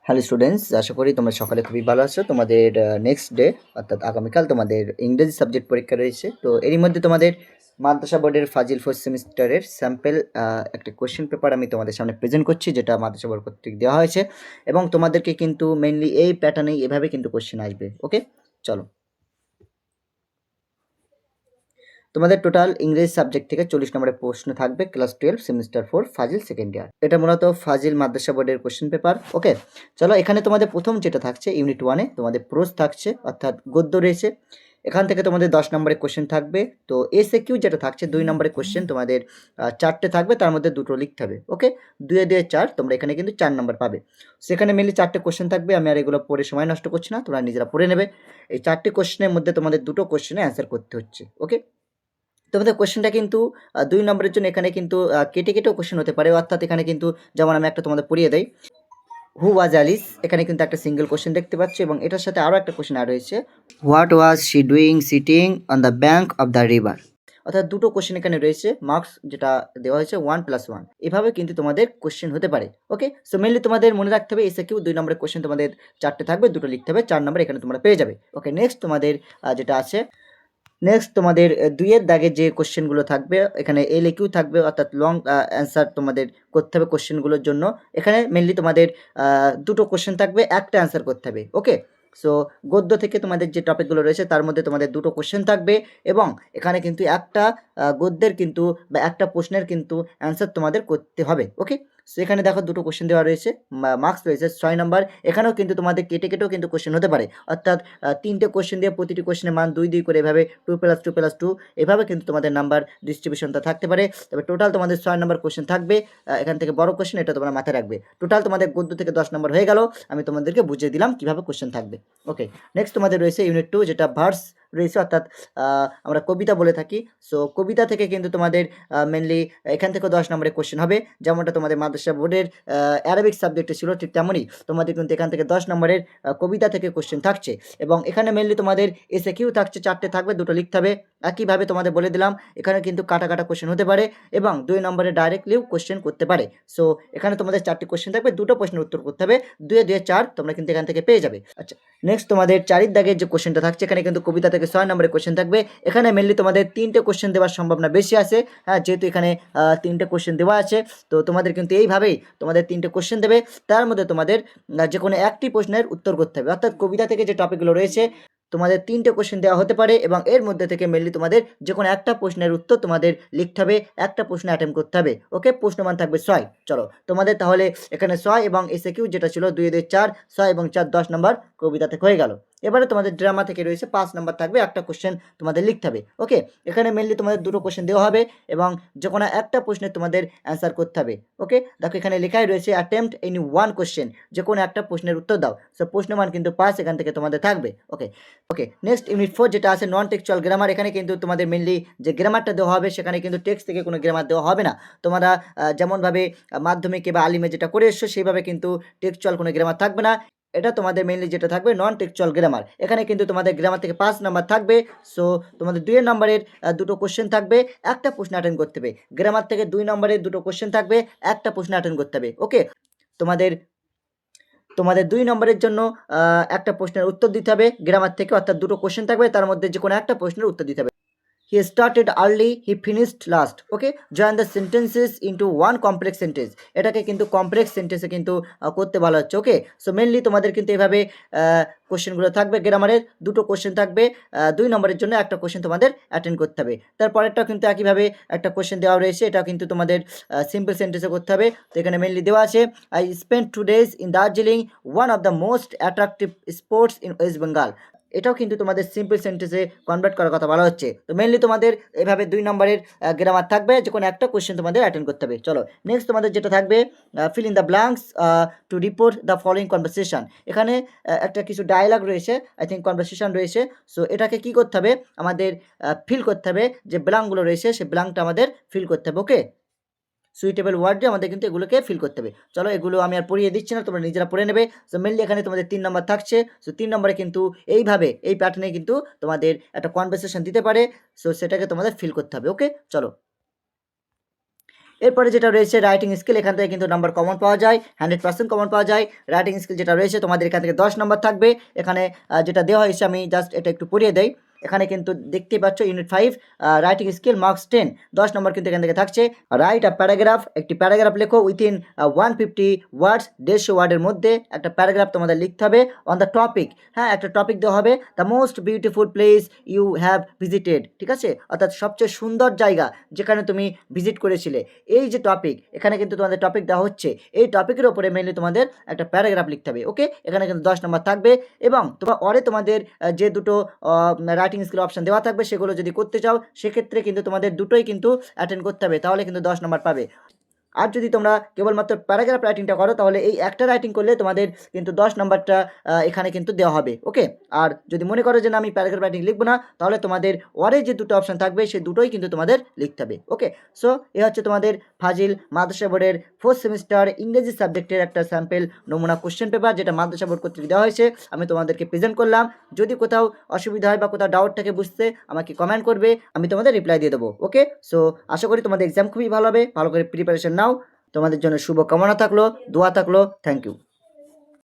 Hello students, আশা করি তোমরা সকালে খুবই ভালো আছো। তোমাদের নেক্সট ডে অর্থাৎ আগামীকাল তোমাদের ইংরেজি সাবজেক্ট পরীক্ষা রয়েছে। তো এরই মধ্যে তোমাদের মাদ্রাসা বোর্ডের ফাজিল ফোর্থ সেমিস্টারের স্যাম্পল একটা কোশ্চেন পেপার আমি তোমাদের সামনে প্রেজেন্ট করছি, যেটা মাদ্রাসা বোর্ড কর্তৃক দেওয়া হয়েছে এবং তোমাদেরকে কিন্তু মেইনলি এই প্যাটার্নেই এভাবে কিন্তু কোশ্চেন আসবে। ওকে, চলো। তোমাদের টোটাল ইংরেজি সাবজেক্ট থেকে 40 নম্বরের প্রশ্ন থাকবে, ক্লাস 12 সেমিস্টার 4 ফাজিল সেকেন্ড ইয়ার। এটা মূলত ফাজিল মাদ্রাসা বোর্ডের কোশ্চেন পেপার। ওকে, চলো। এখানে তোমাদের প্রথম যেটা থাকছে ইউনিট 1-এ তোমাদের প্রোজ থাকছে, অর্থাৎ গদ্য রয়েছে। এখান থেকে তোমাদের 10 নম্বরের কোশ্চেন থাকবে। তো এসে কিউ যেটা থাকছে 2 নম্বরের কোশ্চেন তোমাদের 4টে থাকবে, তার মধ্যে 2টো লিখতে হবে। ওকে, 2 এ 4, তোমরা এখানে কিন্তু 4 নম্বর পাবে। সেখানে মেনলি 4টে কোশ্চেন থাকবে, আমি আর এগুলো পড়ে সময় নষ্ট করছি না, তোমরা নিজেরা পড়ে নেবে। এই 4টে কোশ্চেনের মধ্যে তোমাদের 2টো কোশ্চেনে অ্যান্সার করতে হচ্ছে। ওকে, তোমাদের কোশ্চেনটা কিন্তু 2 নম্বরের জন্য এখানে কিন্তু কেটে কেটেও কোশ্চেন হতে পারে, অর্থাৎ এখানে কিন্তু যেমন আমি একটা তোমাদের পড়িয়ে দেই, হু ওয়াজ অ্যালিস, এখানে কিন্তু একটা সিঙ্গেল কোশ্চেন দেখতে পাচ্ছ এবং এটার সাথে আরও একটা কোশ্চেন আর রয়েছে, what was she doing sitting on the bank of the river. অর্থাৎ দুটো কোশ্চেন এখানে রয়েছে, মার্কস যেটা দেওয়া হয়েছে 1+1, এভাবে কিন্তু তোমাদের কোশ্চেন হতে পারে। ওকে, সো মেনলি তোমাদের মনে রাখতে হবে এসে কিউ 2 নম্বরের কোশ্চেন তোমাদের 4টে থাকবে, 2টো লিখতে হবে, 4 নম্বর এখানে তোমরা পেয়ে যাবে। ওকে, নেক্সট তোমাদের যেটা আছে, নেক্সট তোমাদের 2-এর দাগে যে কোশ্চেনগুলো থাকবে, এখানে এলএকিউ থাকবে, অর্থাৎ লং অ্যান্সার তোমাদের করতে হবে কোশ্চেনগুলোর জন্য। এখানে মেনলি তোমাদের 2টো কোশ্চেন থাকবে, একটা অ্যান্সার করতে হবে। ওকে, সো গদ্য থেকে তোমাদের যে টপিকগুলো রয়েছে তার মধ্যে তোমাদের 2টো কোশ্চেন থাকবে এবং এখানে কিন্তু একটা গদ্যের কিন্তু বা একটা প্রশ্নের কিন্তু অ্যান্সার তোমাদের করতে হবে। ওকে, সো এখানে দেখো 2টো কোশ্চেন দেওয়া রয়েছে, মার্কস রয়েছে 6 নম্বর। এখানেও কিন্তু তোমাদের কেটে কেটেও কিন্তু কোশ্চেন হতে পারে, অর্থাৎ 3টে কোশ্চেন দিয়ে প্রতিটি কোশ্চেনের মান 2 করে এভাবে 2+2+2 এভাবে কিন্তু তোমাদের নাম্বার ডিস্ট্রিবিউশনটা থাকতে পারে। তবে টোটাল তোমাদের 6 নম্বর কোশ্চেন থাকবে। এখান থেকে বড় কোশ্চেন, এটা তোমরা মাথায় রাখবে। টোটাল তোমাদের গদ্য থেকে 10 নম্বর হয়ে গেল, আমি তোমাদেরকে বুঝিয়ে দিলাম কিভাবে কোশ্চেন থাকবে। ওকে, নেক্সট তোমাদের রয়েছে ইউনিট 2, যেটা ভার্স রয়েছে, অর্থাৎ আমরা কবিতা বলে থাকি। সো কবিতা থেকে কিন্তু তোমাদের মেনলি এখান থেকে 10 নম্বরের কোশ্চেন হবে, যেমনটা তোমাদের মাদ্রাসা বোর্ডের অ্যারাবিক সাবজেক্টে ছিল, ঠিক তেমনই তোমাদের কিন্তু এখান থেকে 10 নম্বরের কবিতা থেকে কোশ্চেন থাকছে এবং এখানে মেনলি তোমাদের এসে কিউ থাকছে, 4টে থাকবে, 2টো লিখতে হবে। একইভাবে তোমাদের বলে দিলাম এখানে কিন্তু কাটা কাটা কোশ্চেন হতে পারে এবং 2 নম্বরে ডাইরেক্টলিও কোশ্চেন করতে পারে। সো এখানে তোমাদের 4টি কোশ্চেন থাকবে, 2টো প্রশ্নের উত্তর করতে হবে, 2 4 তোমরা কিন্তু এখান থেকে পেয়ে যাবে। আচ্ছা, নেক্সট তোমাদের 4 দাগের যে কোশ্চেনটা থাকছে, এখানে কিন্তু কবিতা থেকে 6 নম্বরের কোশ্চেন থাকবে। এখানে মেনলি তোমাদের 3টে কোশ্চেন দেওয়ার সম্ভাবনা বেশি আছে। হ্যাঁ, যেহেতু এখানে 3টে কোশ্চেন দেওয়া আছে, তো তোমাদের কিন্তু এইভাবেই তোমাদের 3টে কোশ্চেন দেবে, তার মধ্যে তোমাদের যে কোনো একটি প্রশ্নের উত্তর করতে হবে। অর্থাৎ কবিতা থেকে যে টপিকগুলো রয়েছে তোমাদের 3টে কোশ্চেন দেওয়া হতে পারে এবং এর মধ্যে থেকে মেনলি তোমাদের যে কোনো একটা প্রশ্নের উত্তর তোমাদের লিখতে হবে, একটা প্রশ্ন অ্যাটেম্প করতে হবে। ওকে, প্রশ্নমান থাকবে 6। চলো, তোমাদের তাহলে এখানে 6 এবং এসএকিউ যেটা ছিল 2 2 4, 6 এবং 4 10 নম্বর কবিতা থেকে হয়ে গেল। এবারে তোমাদের ড্রামা থেকে রয়েছে 5 নম্বর থাকবে, একটা কোশ্চেন তোমাদের লিখতে হবে। ওকে, এখানে মেনলি তোমাদের 2টো কোশ্চেন দেওয়া হবে এবং যে কোনো একটা প্রশ্নের তোমাদের অ্যান্সার করতে হবে। ওকে, দেখো এখানে লেখাই রয়েছে অ্যাটেম্পট এনি ওয়ান কোশ্চেন, যে কোনো একটা প্রশ্নের উত্তর দাও। সো প্রশ্নমান কিন্তু 5 এখান থেকে তোমাদের থাকবে। ওকে, ওকে, নেক্সট ইউনিট 4 যেটা আছে নন টেক্সচুয়াল গ্রামার। এখানে কিন্তু তোমাদের মেনলি যে গ্রামারটা দেওয়া হবে, সেখানে কিন্তু টেক্সট থেকে কোনো গ্রামার দেওয়া হবে না। তোমরা যেমনভাবে মাধ্যমিকে বা আলিমে যেটা করে এসছো সেইভাবে কিন্তু টেক্সচুয়াল কোনো গ্রামার থাকবে না। এটা তোমাদের মেনলি যেটা থাকবে নন টেক্সচুয়াল গ্রামার। এখানে কিন্তু তোমাদের গ্রামার থেকে 5 নাম্বার থাকবে। সো তোমাদের 2 নম্বরের 2টো কোশ্চেন থাকবে, একটা প্রশ্ন অ্যাটেন্ড করতে হবে। গ্রামার থেকে 2 নম্বরের 2টো কোশ্চেন থাকবে, একটা প্রশ্ন অ্যাটেন্ড করতে হবে। ওকে, তোমাদের তোমাদের 2 নম্বরের জন্য একটা প্রশ্নের উত্তর দিতে হবে গ্রামার থেকে, অর্থাৎ 2টো কোশ্চেন থাকবে, তার মধ্যে যে কোনো একটা প্রশ্নের উত্তর দিতে হবে। He started early, he finished last. Okay, join the sentences into one complex sentence. এটাকে কিন্তু কমপ্লেক্স সেন্টেন্সে কিন্তু করতে বলা হচ্ছে। ওকে, সো মেনলি তোমাদের কিন্তু এভাবে কোশ্চেনগুলো থাকবে, গ্রামারের 2টো কোশ্চেন থাকবে, 2 নম্বরের জন্য একটা কোশ্চেন তোমাদের অ্যাটেন্ড করতে হবে। তারপরেরটাও কিন্তু একইভাবে একটা কোশ্চেন দেওয়া রয়েছে, এটাও কিন্তু তোমাদের সিম্পল সেন্টেন্সে করতে হবে। তো এখানে মেনলি দেওয়া আছে, I spend 2 days in Darjeeling, one of the most attractive sports in West Bengal. এটাও কিন্তু তোমাদের সিম্পল সেন্টেন্সে কনভার্ট করার কথা বলা হচ্ছে। তো মেনলি তোমাদের এভাবে 2 নম্বরের গ্রামার থাকবে, যে কোনো একটা কোশ্চেন তোমাদের অ্যাটেন্ড করতে হবে। চলো, নেক্সট তোমাদের যেটা থাকবে fill in the blanks to report the following conversation. এখানে একটা কিছু ডায়লগ রয়েছে, আই থিঙ্ক কনভারসেশন রয়েছে। সো এটাকে কি করতে হবে, আমাদের ফিল করতে হবে, যে ব্ল্যাঙ্কগুলো রয়েছে সেই ব্ল্যাঙ্কটা আমাদের ফিল করতে হবে। ওকে, সুইটেবল ওয়ার্ড দিয়ে আমাদের কিন্তু এগুলোকে ফিল করতে হবে। চলো, এগুলো আমি আর পড়িয়ে দিচ্ছি না, তোমরা নিজেরা পড়ে নেবে। সো মেনলি এখানে তোমাদের 3 নম্বর থাকছে। সো 3 নম্বরে কিন্তু এইভাবে এই প্যাটার্নে কিন্তু তোমাদের একটা কনভারসেশন দিতে পারে। সো সেটাকে তোমাদের ফিল করতে হবে। ওকে, চলো, এরপরে যেটা রয়েছে রাইটিং স্কিল, এখান থেকে কিন্তু নাম্বার কমন পাওয়া যায়, 100% কমন পাওয়া যায়। রাইটিং স্কিল যেটা রয়েছে তোমাদের এখান থেকে 10 নম্বর থাকবে। এখানে যেটা দেওয়া হয়েছে আমি জাস্ট এটা একটু পড়িয়ে দেই। এখানে কিন্তু দেখতেই পাচ্ছ ইউনিট 5 রাইটিং স্কিল মার্কস 10, 10 নম্বর কিন্তু এখান থেকে থাকছে। রাইট আ প্যারাগ্রাফ, একটি প্যারাগ্রাফ লেখো উইথিন 150 ওয়ার্ডস, 150 ওয়ার্ডের মধ্যে একটা প্যারাগ্রাফ তোমাদের লিখতে হবে অন দ্য টপিক। হ্যাঁ, একটা টপিক দেওয়া হবে, the most beautiful place you have visited, ঠিক আছে, অর্থাৎ সবচেয়ে সুন্দর জায়গা যেখানে তুমি ভিজিট করেছিলে। এই যে টপিক, এখানে কিন্তু তোমাদের টপিক দেওয়া হচ্ছে, এই টপিকের ওপরে মেনলি তোমাদের একটা প্যারাগ্রাফ লিখতে হবে। ওকে, এখানে কিন্তু 10 নম্বর থাকবে। এবং তোমাদের যে দুটো রাইটিং স্কিল অপশন দেওয়া থাকবে সেগুলো যদি করতে চাও সেক্ষেত্রে কিন্তু তোমাদের দুটোই কিন্তু অ্যাটেন্ড করতে হবে, তাহলে কিন্তু 10 নম্বর পাবে। আর যদি তোমরা কেবলমাত্র প্যারাগ্রাফ রাইটিংটা করো তাহলে এই একটা রাইটিং করলে তোমাদের কিন্তু 10 নম্বরটা এখানে কিন্তু দেওয়া হবে। ওকে, আর যদি মনে করো যে না আমি প্যারাগ্রাফ রাইটিং লিখবো না, তাহলে তোমাদের ওয়ারে যে দুটো অপশন থাকবে সেই দুটোই কিন্তু তোমাদের লিখতে হবে। ওকে, সো এ হচ্ছে তোমাদের ফাজিল মাদ্রাসা বোর্ডের 4th সেমিস্টার ইংরেজি সাবজেক্টের একটা স্যাম্পল নমুনা কোশ্চেন পেপার, যেটা মাদ্রাসা বোর্ড কর্তৃক দেওয়া হয়েছে, আমি তোমাদেরকে প্রেজেন্ট করলাম। যদি কোথাও অসুবিধা হয় বা কোথাও ডাউট থাকে বুঝতে, আমাকে কমেন্ট করবে, আমি তোমাদের রিপ্লাই দিয়ে দেবো। ওকে, সো আশা করি তোমাদের এক্সাম খুবই ভালো হবে, ভালো করে প্রিপারেশন নাও। তোমাদের জন্য শুভকামনা থাকলো, দোয়া থাকলো। Thank you.